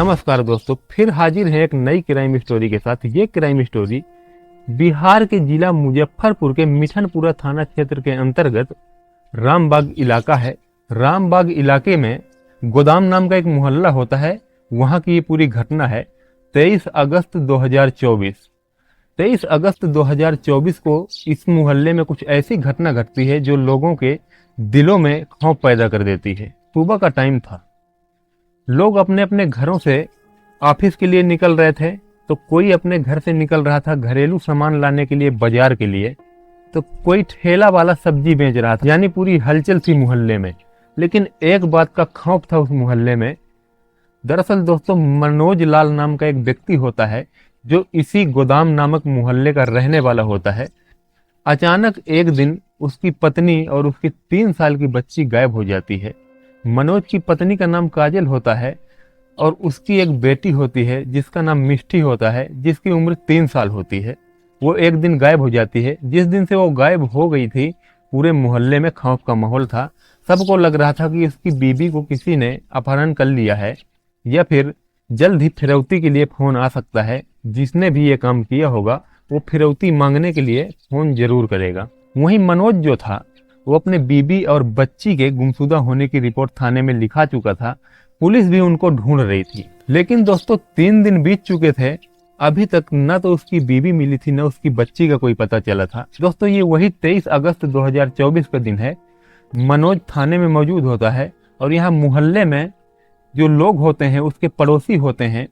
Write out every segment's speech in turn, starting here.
नमस्कार दोस्तों, फिर हाजिर है एक नई क्राइम स्टोरी के साथ। ये क्राइम स्टोरी बिहार के जिला मुजफ्फरपुर के मिठनपुरा थाना क्षेत्र के अंतर्गत रामबाग इलाका है। रामबाग इलाके में गोदाम नाम का एक मोहल्ला होता है, वहां की ये पूरी घटना है। 23 अगस्त 2024 23 अगस्त 2024 को इस मोहल्ले में कुछ ऐसी घटना घटती है जो लोगों के दिलों में खौफ पैदा कर देती है। सुबह का टाइम था, लोग अपने अपने घरों से ऑफिस के लिए निकल रहे थे, तो कोई अपने घर से निकल रहा था घरेलू सामान लाने के लिए बाजार के लिए, तो कोई ठेला वाला सब्जी बेच रहा था। यानी पूरी हलचल थी मोहल्ले में। लेकिन एक बात का खौफ था उस मोहल्ले में। दरअसल दोस्तों, मनोज लाल नाम का एक व्यक्ति होता है जो इसी गोदाम नामक मोहल्ले का रहने वाला होता है। अचानक एक दिन उसकी पत्नी और उसकी 3 साल की बच्ची गायब हो जाती है। मनोज की पत्नी का नाम काजल होता है और उसकी एक बेटी होती है जिसका नाम मिष्टी होता है, जिसकी उम्र 3 साल होती है। वो एक दिन गायब हो जाती है। जिस दिन से वो गायब हो गई थी, पूरे मोहल्ले में खौफ का माहौल था। सबको लग रहा था कि उसकी बीबी को किसी ने अपहरण कर लिया है या फिर जल्द ही फिरौती के लिए फोन आ सकता है। जिसने भी ये काम किया होगा वो फिरौती मांगने के लिए फोन जरूर करेगा। वहीं मनोज जो था वो अपने बीबी और बच्ची के गुमशुदा होने की रिपोर्ट थाने में लिखा चुका था। पुलिस भी उनको ढूंढ रही थी। लेकिन दोस्तों, 3 दिन बीत चुके थे, अभी तक न तो उसकी बीबी मिली थी न उसकी बच्ची का कोई पता चला था। दोस्तों, ये वही 23 अगस्त 2024 का दिन है। मनोज थाने में मौजूद होता है और यहाँ मोहल्ले में जो लोग होते हैं, उसके पड़ोसी होते हैं,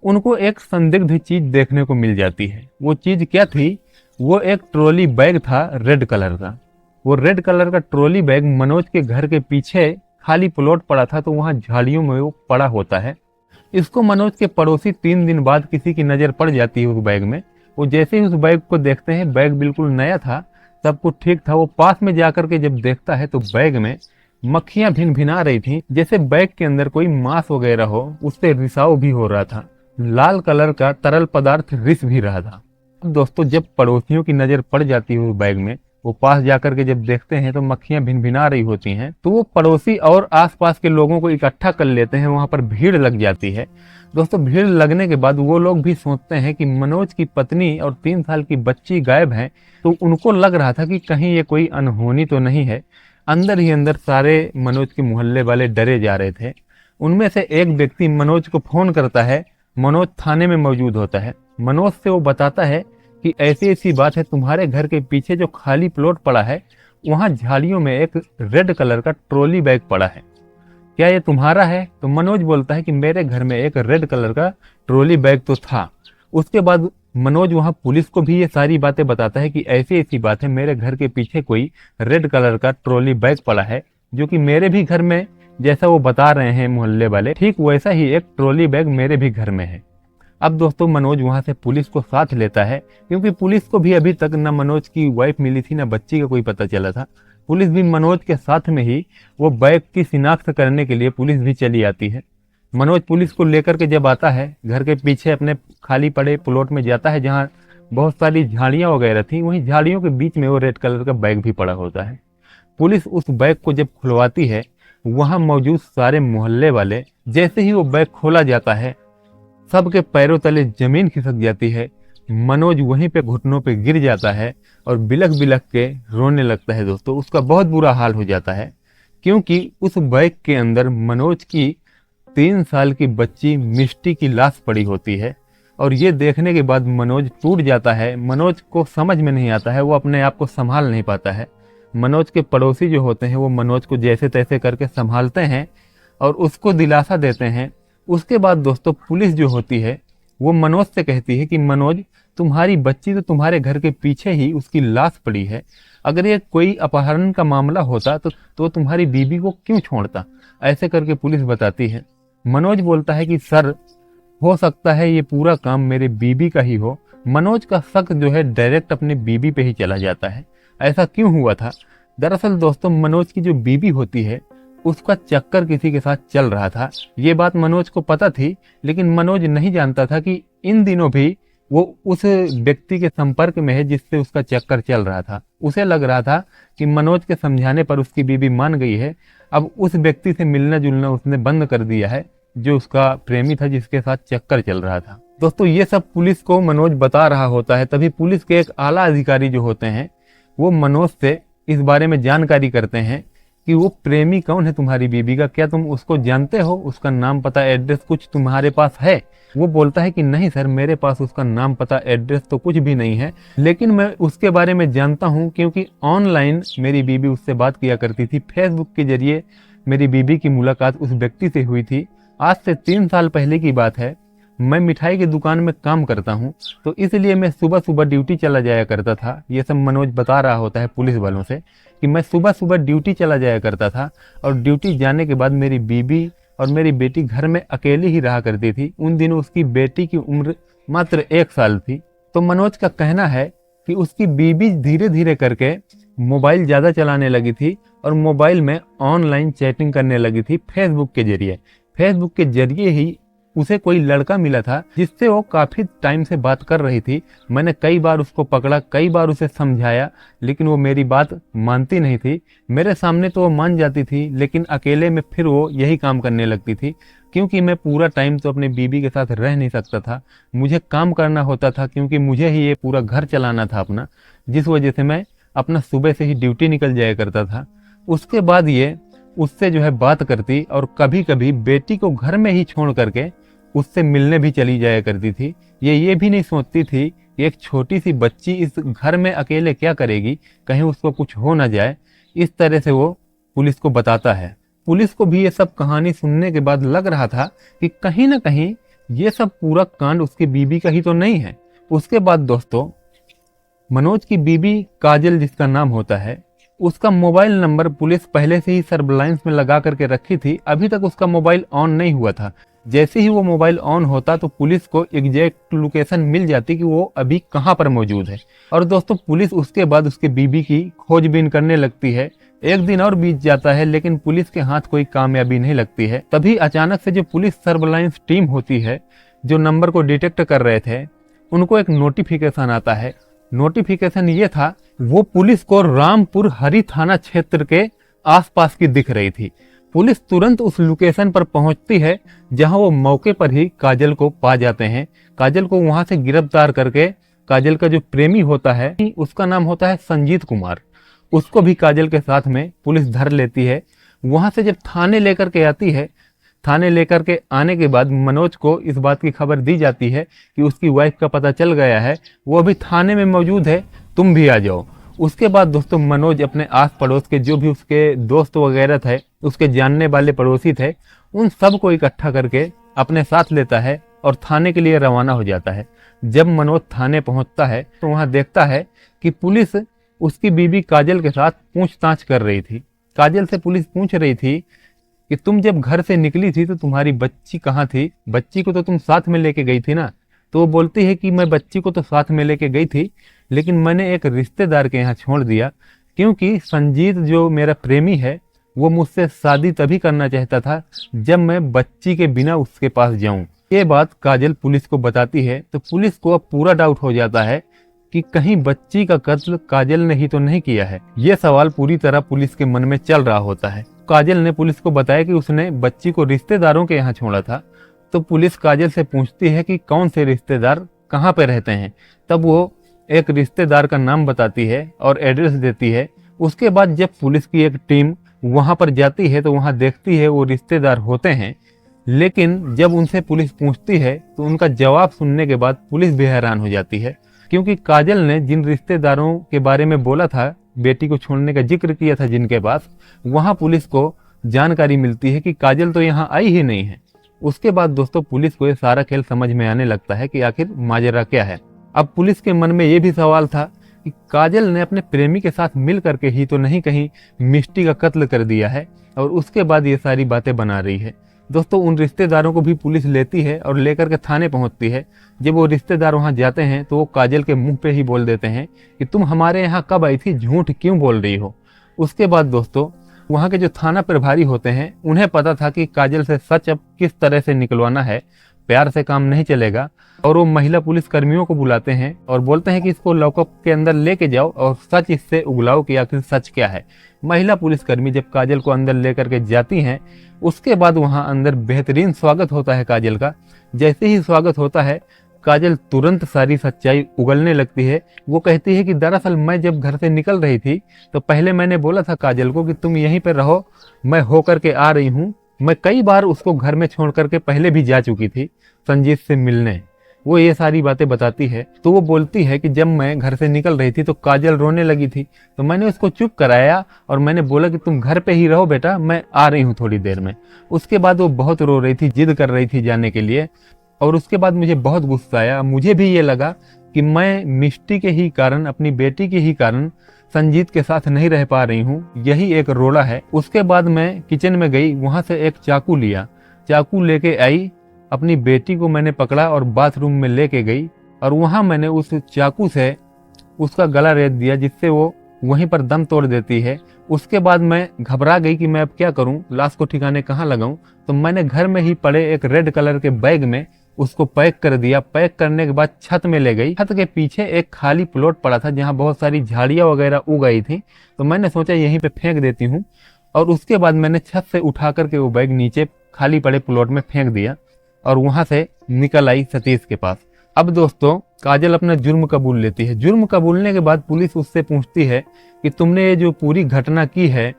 उनको एक संदिग्ध चीज देखने को मिल जाती है। वो चीज क्या थी? वो एक ट्रॉली बैग था रेड कलर का। वो रेड कलर का ट्रॉली बैग मनोज के घर के पीछे खाली प्लॉट पड़ा था, तो वहां झाड़ियों में वो पड़ा होता है। इसको मनोज के पड़ोसी 3 दिन बाद किसी की नजर पड़ जाती है उस बैग में। वो जैसे ही उस बैग को देखते हैं, बैग बिल्कुल नया था, सब कुछ ठीक था। वो पास में जाकर के जब देखता है तो बैग में मक्खियां भिन भिना रही थी, जैसे बैग के अंदर कोई मांस वगैरह हो। उससे रिसाव भी हो रहा था। लाल कलर का तरल पदार्थ रिस भी रहा था। दोस्तों, जब पड़ोसियों की नजर पड़ जाती है उस बैग में, वो पास जाकर के जब देखते हैं तो मक्खियां भिन भिना रही होती हैं, तो वो पड़ोसी और आसपास के लोगों को इकट्ठा कर लेते हैं। वहां पर भीड़ लग जाती है। दोस्तों, भीड़ लगने के बाद वो लोग भी सोचते हैं कि मनोज की पत्नी और 3 साल की बच्ची गायब हैं, तो उनको लग रहा था कि कहीं ये कोई अनहोनी तो नहीं है। अंदर ही अंदर सारे मनोज के मोहल्ले वाले डरे जा रहे थे। उनमें से एक व्यक्ति मनोज को फोन करता है। मनोज थाने में मौजूद होता है। मनोज से वो बताता है कि ऐसी ऐसी बात है, तुम्हारे घर के पीछे जो खाली प्लॉट पड़ा है, वहां झाड़ियों में एक रेड कलर का ट्रॉली बैग पड़ा है, क्या ये तुम्हारा है? तो मनोज बोलता है कि मेरे घर में एक रेड कलर का ट्रॉली बैग तो था। उसके बाद मनोज वहां पुलिस को भी ये सारी बातें बताता है कि ऐसी ऐसी बात है, मेरे घर के पीछे कोई रेड कलर का ट्रॉली बैग पड़ा है, जो कि मेरे भी घर में, जैसा वो बता रहे हैं मोहल्ले वाले, ठीक वैसा ही एक ट्रॉली बैग मेरे भी घर में है। अब दोस्तों, मनोज वहां से पुलिस को साथ लेता है, क्योंकि पुलिस को भी अभी तक न मनोज की वाइफ मिली थी न बच्ची का कोई पता चला था। पुलिस भी मनोज के साथ में ही वो बैग की शिनाख्त करने के लिए पुलिस भी चली आती है। मनोज पुलिस को लेकर के जब आता है, घर के पीछे अपने खाली पड़े प्लॉट में जाता है जहाँ बहुत सारी झाड़ियाँ वगैरह थी। वहीं झाड़ियों के बीच में वो रेड कलर का बैग भी पड़ा होता है। पुलिस उस बैग को जब खुलवाती है, वहां मौजूद सारे मोहल्ले वाले, जैसे ही वो बैग खोला जाता है, सबके पैरों तले जमीन खिसक जाती है। मनोज वहीं पे घुटनों पे गिर जाता है और बिलख बिलख के रोने लगता है। दोस्तों, उसका बहुत बुरा हाल हो जाता है, क्योंकि उस बैग के अंदर मनोज की 3 साल की बच्ची मिष्टी की लाश पड़ी होती है। और ये देखने के बाद मनोज टूट जाता है। मनोज को समझ में नहीं आता है, वो अपने आप को संभाल नहीं पाता है। मनोज के पड़ोसी जो होते हैं वो मनोज को जैसे तैसे करके संभालते हैं और उसको दिलासा देते हैं। उसके बाद दोस्तों, पुलिस जो होती है वो मनोज से कहती है कि मनोज, तुम्हारी बच्ची तो तुम्हारे घर के पीछे ही उसकी लाश पड़ी है। अगर ये कोई अपहरण का मामला होता तो तुम्हारी बीबी को क्यों छोड़ता? ऐसे करके पुलिस बताती है। मनोज बोलता है कि सर, हो सकता है ये पूरा काम मेरे बीबी का ही हो। मनोज का शक जो है डायरेक्ट अपने बीबी पे ही चला जाता है। ऐसा क्यों हुआ था? दरअसल दोस्तों, मनोज की जो बीबी होती है उसका चक्कर किसी के साथ चल रहा था। ये बात मनोज को पता थी, लेकिन मनोज नहीं जानता था कि इन दिनों भी वो उस व्यक्ति के संपर्क में है जिससे उसका चक्कर चल रहा था। उसे लग रहा था कि मनोज के समझाने पर उसकी बीबी मान गई है। अब उस व्यक्ति से मिलना जुलना उसने बंद कर दिया है, जो उसका प्रेमी था, जिसके साथ चक्कर चल रहा था। दोस्तों ये सब पुलिस को मनोज बता रहा होता है। तभी पुलिस के एक आला अधिकारी जो होते हैं वो मनोज से इस बारे में जानकारी करते हैं कि वो प्रेमी कौन है तुम्हारी बीबी का, क्या तुम उसको जानते हो, उसका नाम पता एड्रेस कुछ तुम्हारे पास है। वो बोलता है कि नहीं सर, मेरे पास उसका नाम पता एड्रेस तो कुछ भी नहीं है, लेकिन मैं उसके बारे में जानता हूँ क्योंकि ऑनलाइन मेरी बीबी उससे बात किया करती थी। फेसबुक के जरिए मेरी बीबी की मुलाकात उस व्यक्ति से हुई थी। आज से 3 साल पहले की बात है। मैं मिठाई की दुकान में काम करता हूँ, तो इसलिए मैं सुबह सुबह ड्यूटी चला जाया करता था। ये सब मनोज बता रहा होता है पुलिस वालों से कि मैं सुबह सुबह ड्यूटी चला जाया करता था और ड्यूटी जाने के बाद मेरी बीबी और मेरी बेटी घर में अकेली ही रहा करती थी। उन दिनों उसकी बेटी की उम्र मात्र 1 साल थी। तो मनोज का कहना है कि उसकी बीबी धीरे धीरे करके मोबाइल ज़्यादा चलाने लगी थी और मोबाइल में ऑनलाइन चैटिंग करने लगी थी फेसबुक के जरिए। फेसबुक के जरिए ही उसे कोई लड़का मिला था जिससे वो काफ़ी टाइम से बात कर रही थी। मैंने कई बार उसको पकड़ा, कई बार उसे समझाया, लेकिन वो मेरी बात मानती नहीं थी। मेरे सामने तो वो मान जाती थी, लेकिन अकेले में फिर वो यही काम करने लगती थी। क्योंकि मैं पूरा टाइम तो अपनी बीबी के साथ रह नहीं सकता था, मुझे काम करना होता था, क्योंकि मुझे ही ये पूरा घर चलाना था अपना, जिस वजह से मैं अपना सुबह से ही ड्यूटी निकल जाया करता था। उसके बाद ये उससे जो है बात करती और कभी कभी बेटी को घर में ही छोड़ करके उससे मिलने भी चली जाया करती थी। ये भी नहीं सोचती थी कि एक छोटी सी बच्ची इस घर में अकेले क्या करेगी, कहीं उसको कुछ हो ना जाए। इस तरह से वो पुलिस को बताता है। पुलिस को भी ये सब कहानी सुनने के बाद लग रहा था कि कहीं ना कहीं ये सब पूरा कांड उसकी बीबी का ही तो नहीं है। उसके बाद दोस्तों मनोज की बीबी काजल, जिसका नाम होता है, उसका मोबाइल नंबर पुलिस पहले से ही सर्विलांस में लगा करके रखी थी। अभी तक उसका मोबाइल ऑन नहीं हुआ था। जैसे ही वो मोबाइल ऑन होता तो पुलिस को एग्जैक्ट लोकेशन मिल जाती कि वो अभी कहाँ पर मौजूद है। और दोस्तों पुलिस उसके बाद उसके बीबी की खोजबीन करने लगती है। एक दिन और बीत जाता है, लेकिन पुलिस के हाथ कोई कामयाबी नहीं लगती है। तभी अचानक से जो पुलिस सर्विलांस टीम होती है, जो नंबर को डिटेक्ट कर रहे थे, उनको एक नोटिफिकेशन आता है। नोटिफिकेशन ये था, वो पुलिस को रामपुर हरी थाना क्षेत्र के आसपास की दिख रही थी। पुलिस तुरंत उस लोकेशन पर पहुंचती है, जहां वो मौके पर ही काजल को पा जाते हैं। काजल को वहां से गिरफ्तार करके काजल का जो प्रेमी होता है, उसका नाम होता है संजीत कुमार, उसको भी काजल के साथ में पुलिस धर लेती है। वहां से जब थाने लेकर के आती है, थाने लेकर के आने के बाद मनोज को इस बात की खबर दी जाती है कि उसकी वाइफ का पता चल गया है, वो अभी थाने में मौजूद है, तुम भी आ जाओ। उसके बाद दोस्तों मनोज अपने आस पड़ोस के जो भी उसके दोस्त वगैरह थे, उसके जानने वाले पड़ोसी थे, उन सब को इकट्ठा करके अपने साथ लेता है और थाने के लिए रवाना हो जाता है। जब मनोज थाने पहुंचता है तो वहां देखता है कि पुलिस उसकी बीबी काजल के साथ पूछताछ कर रही थी। काजल से पुलिस पूछ रही थी कि तुम जब घर से निकली थी तो तुम्हारी बच्ची कहाँ थी, बच्ची को तो तुम साथ में लेके गई थी ना। तो वो बोलती है कि मैं बच्ची को तो साथ में लेके गई थी, लेकिन मैंने एक रिश्तेदार के यहाँ छोड़ दिया, क्योंकि संजीत जो मेरा प्रेमी है वो मुझसे शादी तभी करना चाहता था जब मैं बच्ची के बिना उसके पास जाऊं। ये बात काजल पुलिस को बताती है तो पुलिस को अब पूरा डाउट हो जाता है कि कहीं बच्ची का कत्ल काजल ने ही तो नहीं किया है। ये सवाल पूरी तरह पुलिस के मन में चल रहा होता है। काजल ने पुलिस को बताया कि उसने बच्ची को रिश्तेदारों के यहाँ छोड़ा था। तो पुलिस काजल से पूछती है कि कौन से रिश्तेदार कहाँ पे रहते हैं। तब वो एक रिश्तेदार का नाम बताती है और एड्रेस देती है। उसके बाद जब पुलिस की एक टीम वहां पर जाती है तो वहां देखती है वो रिश्तेदार होते हैं, लेकिन जब उनसे पुलिस पूछती है तो उनका जवाब सुनने के बाद पुलिस भी हैरान हो जाती है, क्योंकि काजल ने जिन रिश्तेदारों के बारे में बोला था, बेटी को छोड़ने का जिक्र किया था जिनके पास, वहां पुलिस को जानकारी मिलती है कि काजल तो यहाँ आई ही नहीं है। उसके बाद दोस्तों पुलिस को ये सारा खेल समझ में आने लगता है कि आखिर माजरा क्या है। अब पुलिस के मन में ये भी सवाल था कि काजल ने अपने प्रेमी के साथ मिल करके ही तो नहीं कहीं मिष्टी का कत्ल कर दिया है और उसके बाद ये सारी बातें बना रही है। दोस्तों उन रिश्तेदारों को भी पुलिस लेती है और लेकर के थाने पहुंचती है। जब वो रिश्तेदार वहां जाते हैं तो वो काजल के मुंह पे ही बोल देते हैं कि तुम हमारे यहाँ कब आई थी, झूठ क्यों बोल रही हो। उसके बाद दोस्तों वहाँ के जो थाना प्रभारी होते हैं उन्हें पता था कि काजल से सच अब किस तरह से निकलवाना है, प्यार से काम नहीं चलेगा। और वो महिला पुलिस कर्मियों को बुलाते हैं और बोलते हैं कि इसको लॉकअप के अंदर लेके जाओ और सच इससे उगलाओ कि आखिर सच क्या है। महिला पुलिसकर्मी जब काजल को अंदर लेकर के जाती हैं, उसके बाद वहां अंदर बेहतरीन स्वागत होता है काजल का। जैसे ही स्वागत होता है, काजल तुरंत सारी सच्चाई उगलने लगती है। वो कहती है कि दरअसल मैं जब घर से निकल रही थी तो पहले मैंने बोला था काजल को कि तुम यहीं पर रहो, मैं होकर के आ रही हूँ। मैं कई बार उसको घर में छोड़ करके पहले भी जा चुकी थी संजीत से मिलने। वो ये सारी बातें बताती है। तो वो बोलती है कि जब मैं घर से निकल रही थी तो काजल रोने लगी थी, तो मैंने उसको चुप कराया और मैंने बोला कि तुम घर पे ही रहो बेटा, मैं आ रही हूँ थोड़ी देर में। उसके बाद वो बहुत रो रही थी, जिद कर रही थी जाने के लिए। और उसके बाद मुझे बहुत गुस्सा आया। मुझे भी ये लगा कि मैं मिष्टी के ही कारण, अपनी बेटी के ही कारण संजीत के साथ नहीं रह पा रही हूँ, यही एक रोला है। उसके बाद मैं किचन में गई, वहां से एक चाकू लिया, चाकू लेके आई, अपनी बेटी को मैंने पकड़ा और बाथरूम में लेके गई और वहां मैंने उस चाकू से उसका गला रेत दिया, जिससे वो वहीं पर दम तोड़ देती है। उसके बाद मैं घबरा गई कि मैं अब क्या करूं, लाश को ठिकाने कहाँ लगाऊं। तो मैंने घर में ही पड़े एक रेड कलर के बैग में उसको पैक कर दिया। पैक करने के बाद छत में ले गई। छत के पीछे एक खाली प्लॉट पड़ा था जहाँ बहुत सारी झाड़ियाँ वगैरह उग गई थी, तो मैंने सोचा यहीं पे फेंक देती हूँ। और उसके बाद मैंने छत से उठा करके वो बैग नीचे खाली पड़े प्लॉट में फेंक दिया और वहां से निकल आई सतीश के पास। अब दोस्तों, काजल अपना जुर्म कबूल लेती है। जुर्म कबूलने के बाद पुलिस उससे पूछती है कि तुमने ये जो पूरी घटना की है,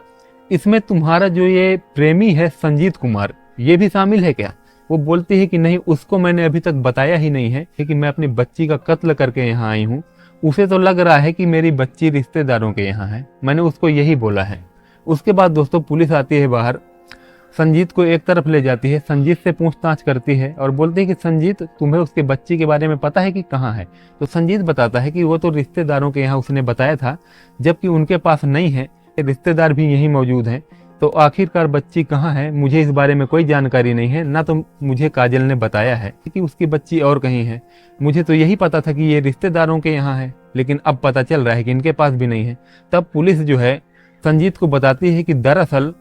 इसमें तुम्हारा जो ये प्रेमी है संजीत कुमार, ये भी शामिल है क्या? वो बोलती है कि नहीं, उसको मैंने अभी तक बताया ही नहीं है कि मैं अपनी बच्ची का कत्ल करके यहाँ आई हूँ। उसे तो लग रहा है कि मेरी बच्ची रिश्तेदारों के यहाँ है, मैंने उसको यही बोला है। उसके बाद दोस्तों पुलिस आती है बाहर, संजीत को एक तरफ ले जाती है, संजीत से पूछताछ करती है और बोलती है कि संजीत, तुम्हें उसके बच्ची के बारे में पता है कि कहाँ है? तो संजीत बताता है कि वो तो रिश्तेदारों के यहाँ उसने बताया था, जबकि उनके पास नहीं है, रिश्तेदार भी यहीं मौजूद हैं। तो आखिरकार बच्ची कहाँ है, मुझे इस बारे में कोई जानकारी नहीं है, ना तो मुझे काजल ने बताया है कि उसकी बच्ची और कहीं है। मुझे तो यही पता था कि ये रिश्तेदारों के यहाँ है, लेकिन अब पता चल रहा है कि इनके पास भी नहीं है। तब पुलिस जो है संजीत को बताती है कि दरअसल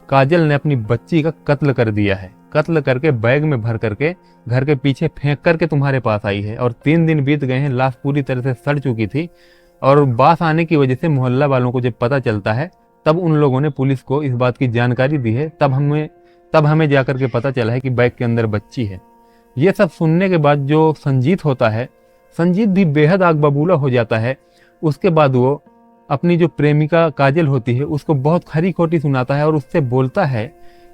काजल ने अपनी बच्ची का कत्ल कर दिया है, कत्ल करके बैग में भर करके घर के पीछे फेंक करके तुम्हारे पास आई है। और 3 दिन बीत गए हैं, लाश पूरी तरह से सड़ चुकी थी। और बास आने की वजह से मोहल्ला वालों को जब पता चलता है, तब उन लोगों ने पुलिस को इस बात की जानकारी दी है। तब हमें जाकर के पता चला है कि बैग के अंदर बच्ची है। ये सब सुनने के बाद जो संजीत होता है, संजीत भी बेहद आग बबूला हो जाता है। उसके बाद वो अपनी जो प्रेमिका काजल होती है उसको बहुत खरी खोटी सुनाता है और उससे बोलता है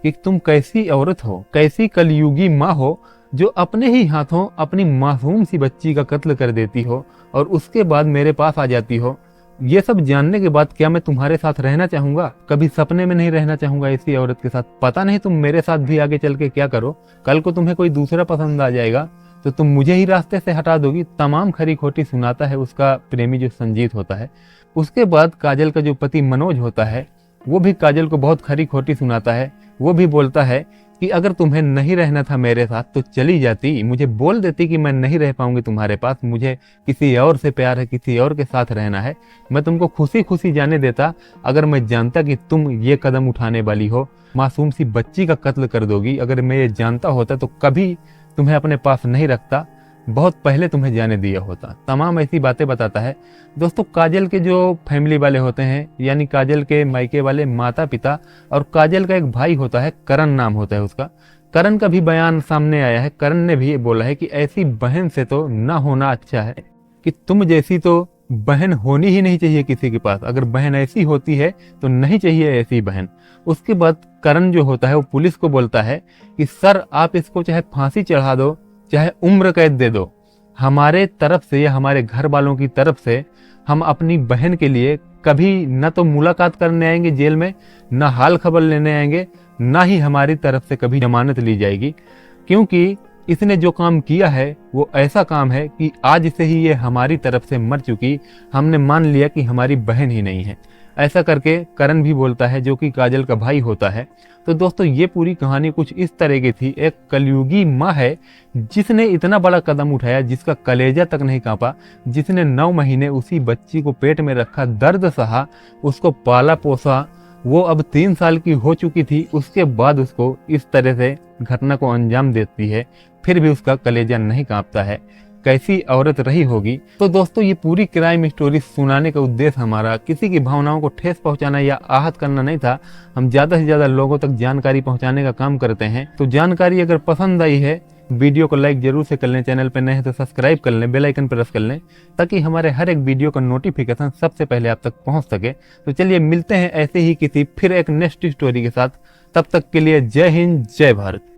कि तुम कैसी औरत हो, कैसी कलयुगी माँ हो, जो अपने ही हाथों अपनी मासूम सी बच्ची का कत्ल कर देती हो और उसके बाद मेरे पास आ जाती हो। ये सब जानने के बाद क्या मैं तुम्हारे साथ रहना चाहूंगा? कभी सपने में नहीं रहना चाहूंगा ऐसी औरत के साथ। पता नहीं तुम मेरे साथ भी आगे चल के क्या करो, कल को तुम्हें कोई दूसरा पसंद आ जाएगा तो तुम मुझे ही रास्ते से हटा दोगी। तमाम खरी खोटी सुनाता है उसका प्रेमी जो संजीत होता है। उसके बाद काजल का जो पति मनोज होता है, वो भी काजल को बहुत खरी खोटी सुनाता है। वो भी बोलता है कि अगर तुम्हें नहीं रहना था मेरे साथ तो चली जाती, मुझे बोल देती कि मैं नहीं रह पाऊंगी तुम्हारे पास, मुझे किसी और से प्यार है, किसी और के साथ रहना है। मैं तुमको खुशी खुशी जाने देता अगर मैं जानता कि तुम ये कदम उठाने वाली हो, मासूम सी बच्ची का कत्ल कर दोगी। अगर मैं ये जानता होता तो कभी तुम्हें अपने पास नहीं रखता, बहुत पहले तुम्हें जाने दिया होता। तमाम ऐसी बातें बताता है। दोस्तों, काजल के जो फैमिली वाले होते हैं, यानी काजल के मायके वाले माता पिता और काजल का एक भाई होता है, करण नाम होता है उसका। करण का भी बयान सामने आया है। करण ने भी ये बोला है कि ऐसी बहन से तो ना होना अच्छा है, कि तुम जैसी तो बहन होनी ही नहीं चाहिए किसी के पास। अगर बहन ऐसी होती है तो नहीं चाहिए ऐसी बहन। उसके बाद करण जो होता है वो पुलिस को बोलता है कि सर, आप इसको चाहे फांसी चढ़ा दो, चाहे उम्र कैद दे दो, हमारे तरफ से या हमारे घर वालों की तरफ से हम अपनी बहन के लिए कभी न तो मुलाकात करने आएंगे जेल में, न हाल खबर लेने आएंगे, ना ही हमारी तरफ से कभी जमानत ली जाएगी। क्योंकि इसने जो काम किया है वो ऐसा काम है कि आज से ही ये हमारी तरफ से मर चुकी, हमने मान लिया कि हमारी बहन ही नहीं है। ऐसा करके करण भी बोलता है, जो कि काजल का भाई होता है। तो दोस्तों, ये पूरी कहानी कुछ इस तरह की थी। एक कलयुगी माँ है जिसने इतना बड़ा कदम उठाया, जिसका कलेजा तक नहीं कांपा, जिसने 9 महीने उसी बच्ची को पेट में रखा, दर्द सहा, उसको पाला पोसा। वो अब 3 साल की हो चुकी थी, उसके बाद उसको इस तरह से घटना को अंजाम देती है, फिर भी उसका कलेजा नहीं कांपता है। कैसी औरत रही होगी। तो दोस्तों, ये पूरी क्राइम स्टोरी सुनाने का उद्देश्य हमारा किसी की भावनाओं को ठेस पहुंचाना या आहत करना नहीं था। हम ज्यादा से ज्यादा लोगों तक जानकारी पहुंचाने का काम करते हैं। तो जानकारी अगर पसंद आई है, वीडियो को लाइक जरूर से कर लें, चैनल पर नए हैं तो सब्सक्राइब कर लें, बेल आइकन प्रेस कर लें, ताकि हमारे हर एक वीडियो का नोटिफिकेशन सबसे पहले आप तक पहुंच सके। तो चलिए मिलते हैं ऐसे ही किसी फिर एक नेक्स्ट स्टोरी के साथ। तब तक के लिए जय हिंद, जय भारत।